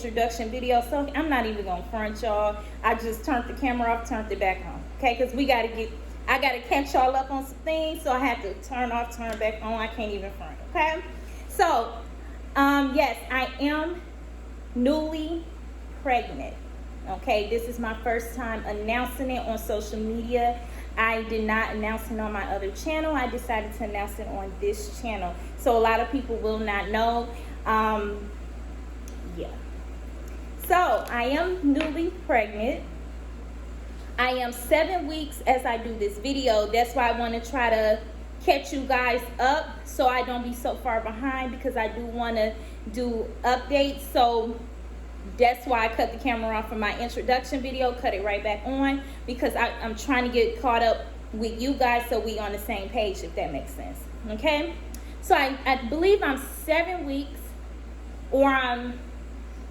introduction video, so I'm not even gonna front y'all. I just turned the camera off, turned it back on, okay? Because I gotta catch y'all up on some things, so I have to turn off, turn back on. I can't even front, okay? So, yes, I am newly pregnant, okay? This is my first time announcing it on social media. I did not announce it on my other channel. I decided to announce it on this channel, so a lot of people will not know. Yeah. So I am newly pregnant. I am 7 weeks as I do this video. That's why I want to try to catch you guys up so I don't be so far behind, because I do want to do updates. So that's why I cut the camera off for my introduction video, cut it right back on, because I'm trying to get caught up with you guys so we on the same page, if that makes sense. Okay, so I believe I'm 7 weeks, or I'm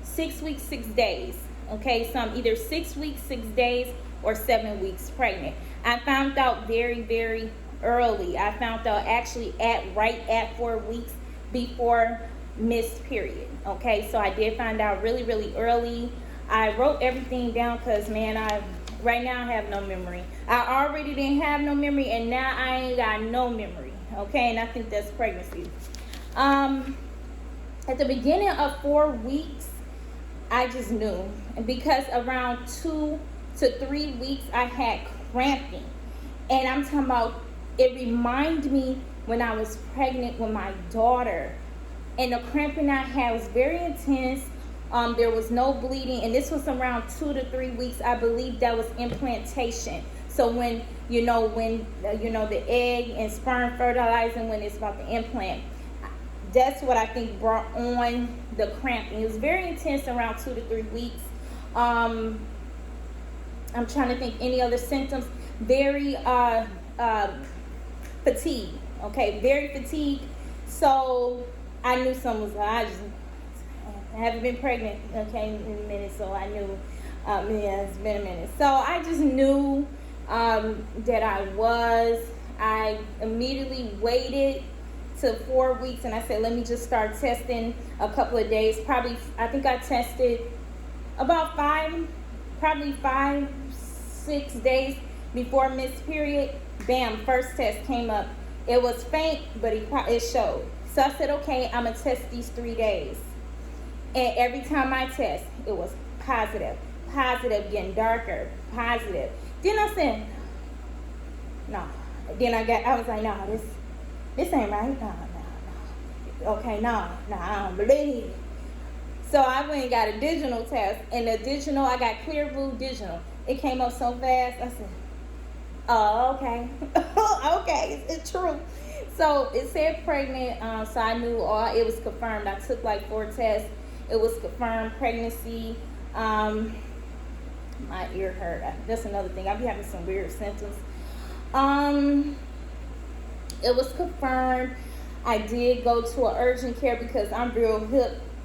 6 weeks 6 days. Okay, so I'm either 6 weeks 6 days or 7 weeks pregnant. I found out very, very early. I found out actually right at 4 weeks before missed period. Okay, so I did find out really, really early. I wrote everything down because, man, right now I have no memory. I already didn't have no memory, and now I ain't got no memory. Okay, and I think that's pregnancy. At the beginning of 4 weeks, I just knew, and because around 2 to 3 weeks I had cramping, and I'm talking about, it reminded me when I was pregnant with my daughter. And the cramping I had was very intense. There was no bleeding, and this was around 2 to 3 weeks. I believe that was implantation. So when the egg and sperm fertilizing, when it's about to implant, that's what I think brought on the cramping. It was very intense around 2 to 3 weeks. I'm trying to think any other symptoms. Very fatigue. Okay, very fatigued. So I knew something was. I haven't been pregnant, okay, in a minute, so I knew. Yeah, it's been a minute. So I just knew that I was. I immediately waited to 4 weeks, and I said, let me just start testing a couple of days. I think I tested about 5-6 days before missed period. Bam, first test came up. It was faint, but it showed. So I said, okay, I'm going to test these 3 days. And every time I test, it was positive, getting darker, positive. Then I said, no. Then I was like, no, this ain't right. No. Okay, no, I don't believe it. So I went and got a digital test. And the digital, I got Clearview digital. It came up so fast. I said, oh, okay. Okay, it's true. So it said pregnant, so I knew it was confirmed. I took like 4 tests. It was confirmed pregnancy. My ear hurt. That's another thing. I be having some weird symptoms. It was confirmed. I did go to an urgent care because I'm real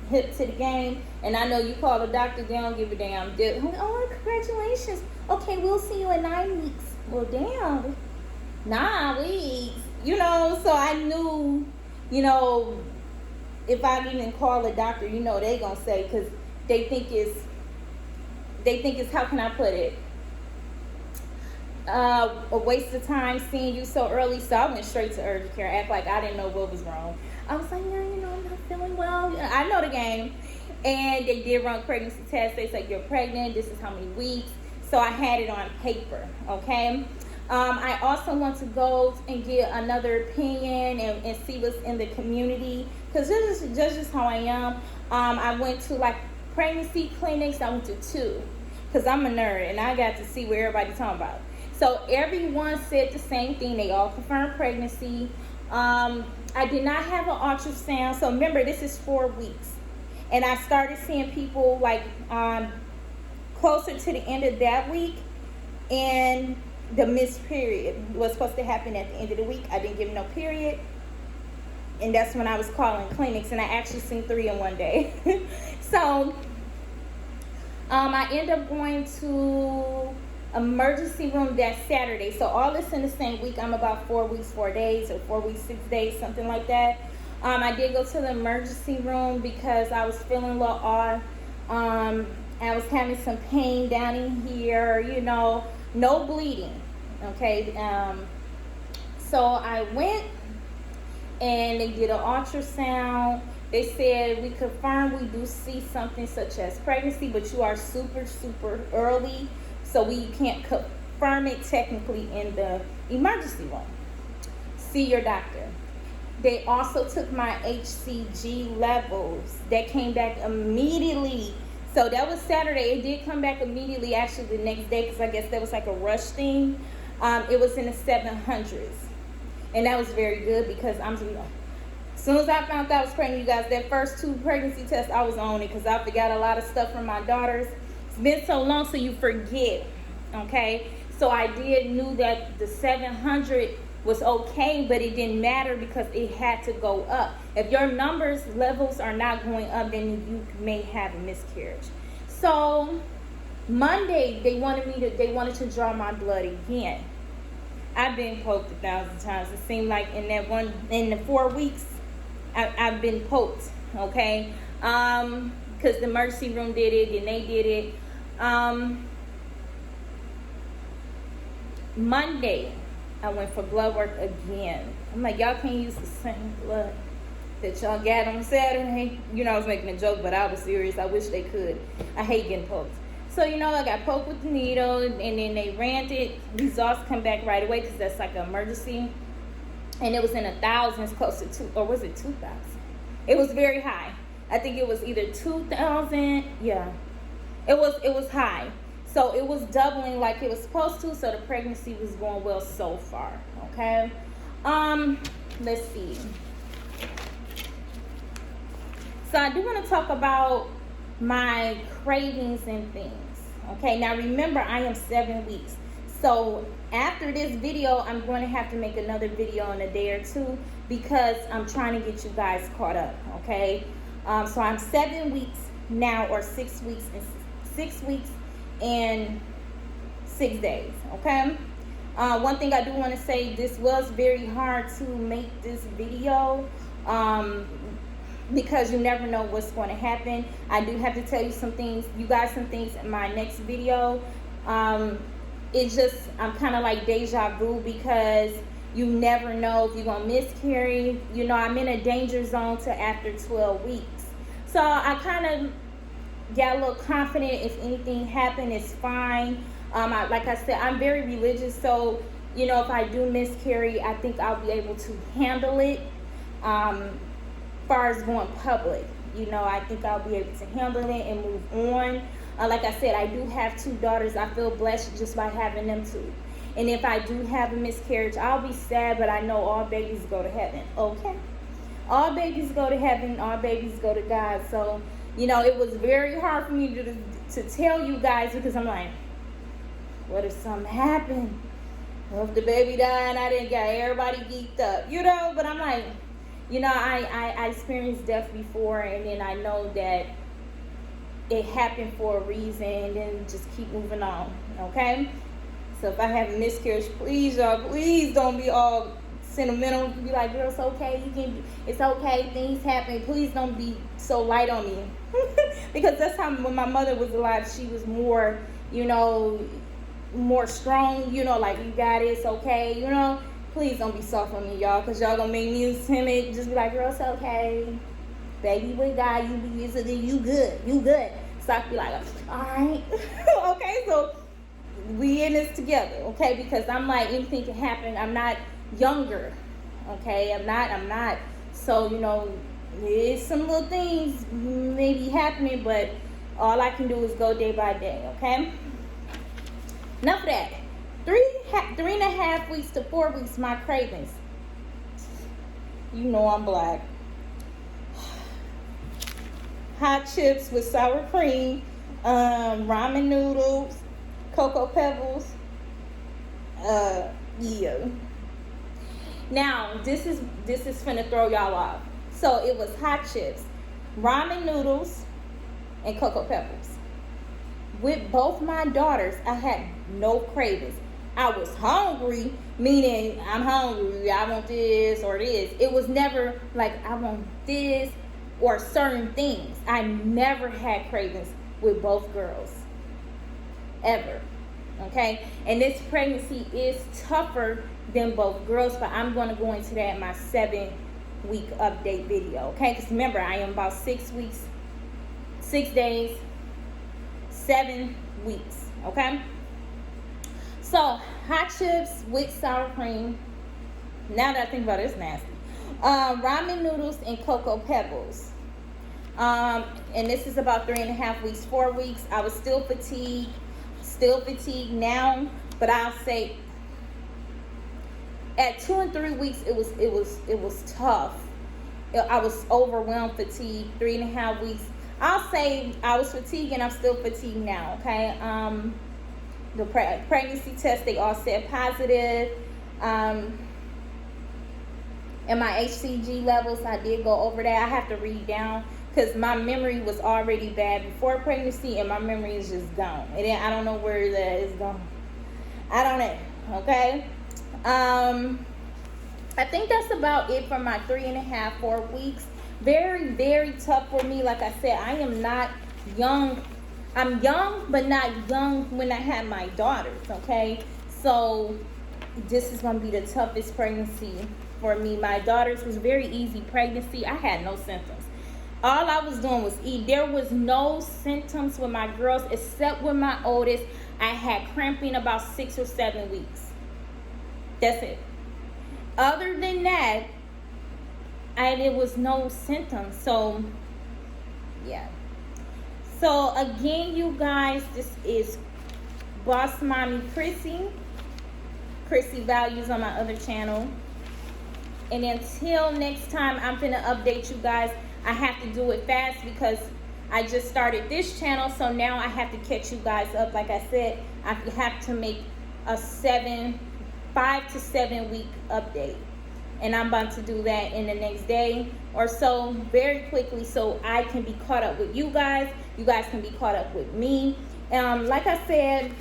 hip to the game, and I know you call the doctor, they don't give a damn. Oh, congratulations. Okay, we'll see you in 9 weeks. Well, damn, 9 weeks. So I knew, if I even call a doctor, they gonna say, because they think it's, how can I put it, a waste of time seeing you so early. So I went straight to urgent care, act like I didn't know what was wrong. I was like, I'm not feeling well. I know the game. And they did run pregnancy tests. They said, you're pregnant, this is how many weeks. So I had it on paper, okay? I also want to go and get another opinion and see what's in the community, because this is just how I am. I went to like pregnancy clinics. I went to 2 because I'm a nerd and I got to see what everybody's talking about. So everyone said the same thing. They all confirmed pregnancy. I did not have an ultrasound. So remember, this is 4 weeks. And I started seeing people like closer to the end of that week, and the missed period was supposed to happen at the end of the week. I didn't give no period, and that's when I was calling clinics, and I actually seen 3 in one day. So I ended up going to emergency room that Saturday. So all this in the same week. I'm about 4 weeks 4 days, or 4 weeks 6 days, something like that. I did go to the emergency room because I was feeling a little odd. I was having some pain down in here, no bleeding. Okay. So I went and they did an ultrasound. They said we confirmed we do see something such as pregnancy, but you are super, super early, so we can't confirm it technically in the emergency room. See your doctor. They also took my HCG levels. That came back immediately. So that was Saturday. It did come back immediately, actually, the next day, because I guess that was like a rush thing. It was in the 700s. And that was very good because as soon as I found out I was pregnant, you guys, that first 2 pregnancy tests, I was on it because I forgot a lot of stuff from my daughters. It's been so long, so you forget, okay? So I knew that the 700 was okay, but it didn't matter because it had to go up. If your levels are not going up, then you may have a miscarriage. So Monday, they wanted to draw my blood again. I've been poked 1,000 times. It seemed like in the 4 weeks, I've been poked, okay? Because the emergency room did it, and they did it. Monday, I went for blood work again. I'm like, y'all can't use the same blood that y'all got on Saturday. I was making a joke, but I was serious. I wish they could. I hate getting poked. So, I got poked with the needle, and then they ran it. Results come back right away because that's like an emergency. And it was in the thousands, close to 2, or was it 2,000? It was very high. I think it was either 2,000. Yeah, it was high. So it was doubling like it was supposed to. So the pregnancy was going well so far. Okay. Let's see. So I do want to talk about my cravings and things. Okay. Now remember, I am 7 weeks. So after this video, I'm going to have to make another video in a day or 2 because I'm trying to get you guys caught up, okay? So I'm 7 weeks now, or 6 weeks and 6 days, okay? One thing I do want to say, this was very hard to make this video because you never know what's going to happen. I do have to tell you some things in my next video. It's just, I'm kind of like deja vu because you never know if you're going to miscarry. I'm in a danger zone to after 12 weeks. So I kind of got a little confident. If anything happened, it's fine. Like I said, I'm very religious. So, if I do miscarry, I think I'll be able to handle it. As far as going public, I think I'll be able to handle it and move on. Like I said, I do have 2 daughters. I feel blessed just by having them 2. And if I do have a miscarriage, I'll be sad, but I know all babies go to heaven, okay? All babies go to heaven. All babies go to God. So, it was very hard for me to tell you guys because I'm like, what if something happened? What if the baby died and I didn't get everybody geeked up, But I'm like, I experienced death before, and then I know that it happened for a reason, and then just keep moving on, okay? So if I have a miscarriage, please, y'all, please don't be all sentimental. Be like, girl, it's okay, it's okay, things happen. Please don't be so light on me. Because that's how, when my mother was alive, she was more, more strong, like, you got it, it's okay, Please don't be soft on me, y'all, because y'all gonna make me timid. Just be like, girl, it's okay. Baby with God, you good. So I be like, all right. Okay, so we in this together, okay? Because I'm like, anything can happen. I'm not younger, okay? I'm not. So, there's some little things maybe happening, but all I can do is go day by day, okay? Enough of that. 3.5 weeks to 4 weeks, my cravings. I'm black. Hot chips with sour cream, ramen noodles, Cocoa Pebbles. Yeah. Now, this is finna throw y'all off. So it was hot chips, ramen noodles, and Cocoa Pebbles. With both my daughters, I had no cravings. I was hungry, meaning I'm hungry, I want this or this. It was never like I want this or certain things. I never had cravings with both girls ever. Okay, and this pregnancy is tougher than both girls, but I'm going to go into that in my 7-week update video. Okay, because remember, I am about 6 weeks, 6 days, 7 weeks. Okay, so hot chips with sour cream. Now that I think about it, it's nasty. Ramen noodles and cocoa pebbles. And this is about 3.5 weeks, 4 weeks. I was still fatigued now, but I'll say at 2 and 3 weeks it was tough. I was overwhelmed, fatigued. 3.5 weeks, I'll say I was fatigued, and I'm still fatigued now. Okay, the pregnancy test, they all said positive. And my HCG levels, I did go over that. I have to read down because my memory was already bad before pregnancy, and my memory is just gone. And then I don't know where that is gone. I don't know. Okay. I think that's about it for my 3.5, 4 weeks. Very, very tough for me. Like I said, I am not young. I'm young, but not young when I had my daughters. Okay. So this is going to be the toughest pregnancy for me. My daughters was very easy pregnancy. I had no symptoms. All I was doing was eat. There was no symptoms with my girls except with my oldest. I had cramping about 6 or 7 weeks. That's it. Other than that, there was no symptoms. So, yeah. So, again, you guys, this is Boss Mommy Chrissy. Chrissy Values on my other channel. And until next time, I'm going to update you guys. I have to do it fast because I just started this channel. So now I have to catch you guys up. Like I said, I have to make a 5 to 7 week update. And I'm about to do that in the next day or so, very quickly, so I can be caught up with you guys. You guys can be caught up with me. Like I said,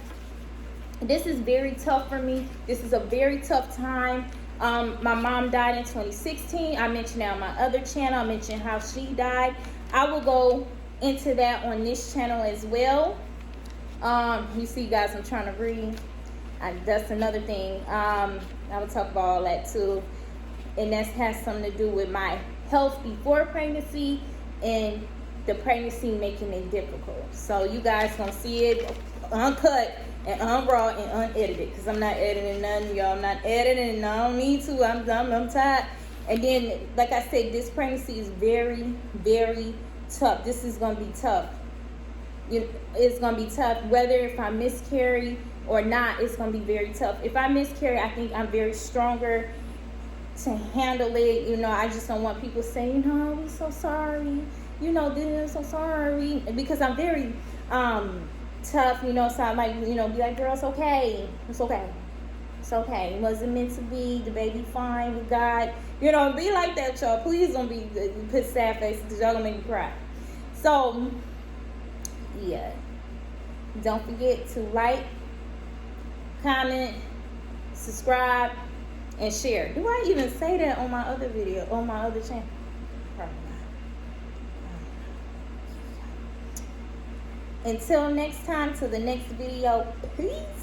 this is very tough for me. This is a very tough time. My mom died in 2016. I mentioned that on my other channel. I mentioned how she died. I will go into that on this channel as well. You see, guys, I'm trying to read. That's another thing. I will talk about all that too. And that has something to do with my health before pregnancy and the pregnancy making it difficult. So you guys gonna see it uncut and unraw and unedited, because I'm not editing nothing, y'all. I'm not editing, I don't need to. I'm tired. And then, like I said, this pregnancy is very, very tough. This is gonna be tough. It's gonna be tough whether if I miscarry or not. It's gonna be very tough. If I miscarry, I think I'm very stronger to handle it. You know, I just don't want people saying, "Oh, we're so sorry," you know, this, so sorry, because I'm very tough, you know. So I might, you know, be like, "Girl, it's okay, it's okay, it's okay. It wasn't meant to be. The baby fine with God." You know, be like that, y'all. Please don't be put sad faces, because y'all gonna make me cry. So yeah, don't forget to like, comment, subscribe, and share. Do I even say that on my other video, on my other channel? Probably not. Until next time, to the next video, peace.